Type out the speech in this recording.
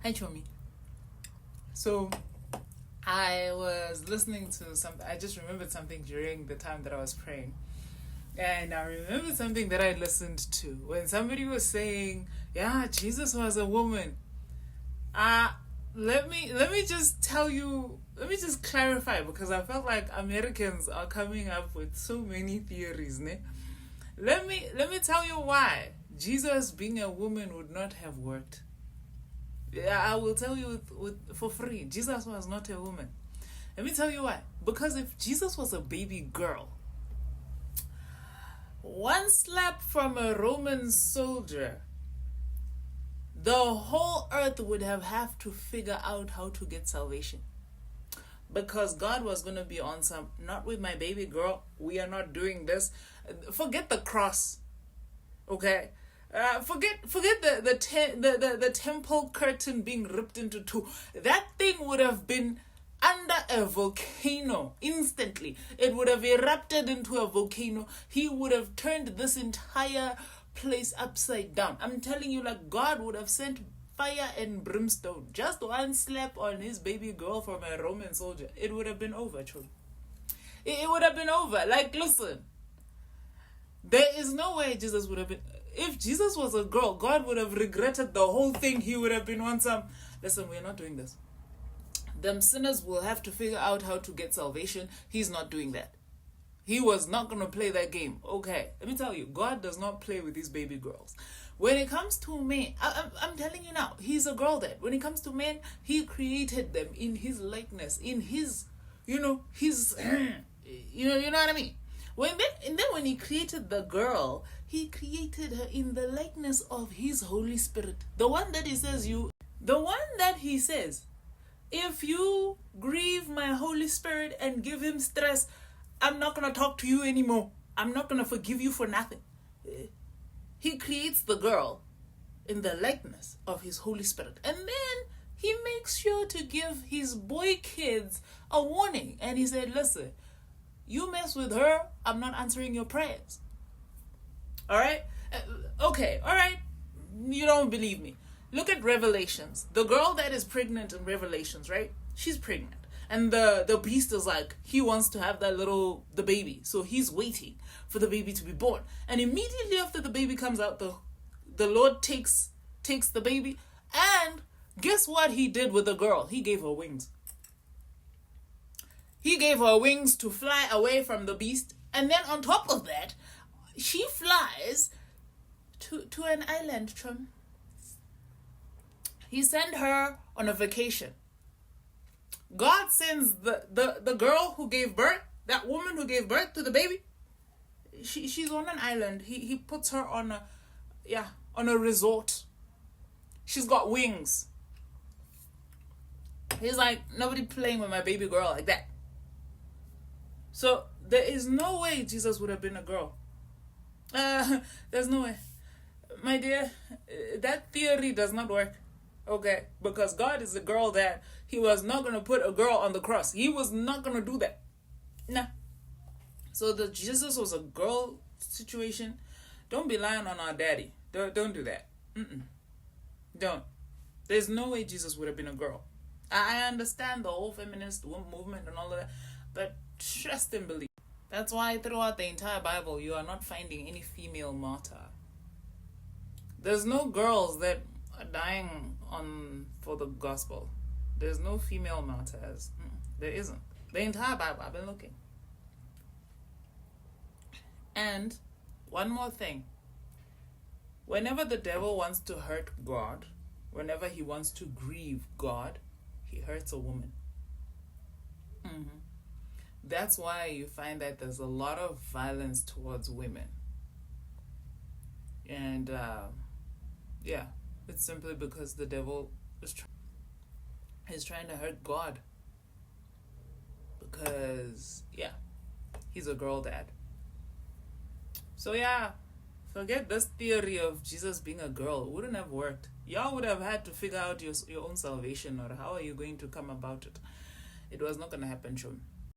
Hi, Chomi. So, I was listening to something. I just remembered something during the time that I was praying. And I remembered something that I listened to when somebody was saying, yeah, Jesus was a woman. Let me just tell you, let me just clarify, because I felt like Americans are coming up with so many theories, ne? Let me tell you why Jesus being a woman would not have worked. Yeah, I will tell you for free. Jesus was not a woman. Let me tell you why. Because if Jesus was a baby girl, one slap from a Roman soldier, the whole earth would have to figure out how to get salvation. Because God was going to be on some, not with my baby girl, we are not doing this. Forget the cross, okay? Forget the temple curtain being ripped into two. That thing would have been under a volcano instantly. It would have erupted into a volcano. He would have turned this entire place upside down. I'm telling you, like, God would have sent fire and brimstone. Just one slap on his baby girl from a Roman soldier, it would have been over, true. It would have been over. Like, listen, there is no way Jesus would have been. If Jesus was a girl, God would have regretted the whole thing. He would have been on some, listen, we're not doing this. Them sinners will have to figure out how to get salvation. He's not doing that. He was not going to play that game. Okay, let me tell you, God does not play with these baby girls. When it comes to men, I'm telling you now, he's a girl dad. When it comes to men, he created them in his likeness, in his, his, you know what I mean? When he created the girl, he created her in the likeness of his Holy Spirit. The one that he says, if you grieve my Holy Spirit and give him stress, I'm not going to talk to you anymore. I'm not going to forgive you for nothing. He creates the girl in the likeness of his Holy Spirit. And then he makes sure to give his boy kids a warning. And he said, listen, you mess with her, I'm not answering your prayers. All right? Okay, all right. You don't believe me. Look at Revelations. The girl that is pregnant in Revelations, right? She's pregnant. And the beast is like, he wants to have the baby. So he's waiting for the baby to be born. And immediately after the baby comes out, the Lord takes the baby. And guess what he did with the girl? He gave her wings. He gave her wings to fly away from the beast. And then on top of that, she flies to an island. He sent her on a vacation. God sends the girl who gave birth, that woman who gave birth to the baby, she's on an island. He puts her on a resort. She's got wings. He's like, nobody playing with my baby girl like that. So there is no way Jesus would have been a girl. There's no way. My dear, that theory does not work. Okay, because God is a girl that he was not going to put a girl on the cross. He was not going to do that. Nah. So the Jesus was a girl situation. Don't be lying on our daddy. Don't do that. Don't. There's no way Jesus would have been a girl. I understand the whole feminist movement and all of that, but trust and believe. That's why throughout the entire Bible, you are not finding any female martyr. There's no girls that are dying for the gospel. There's no female martyrs. There isn't. The entire Bible, I've been looking. And one more thing. Whenever the devil wants to hurt God, whenever he wants to grieve God, he hurts a woman. That's why you find that there's a lot of violence towards women. And it's simply because the devil is trying to hurt God. Because, he's a girl dad. So forget this theory of Jesus being a girl. It wouldn't have worked. Y'all would have had to figure out your own salvation, or how are you going to come about it. It was not going to happen, Shum.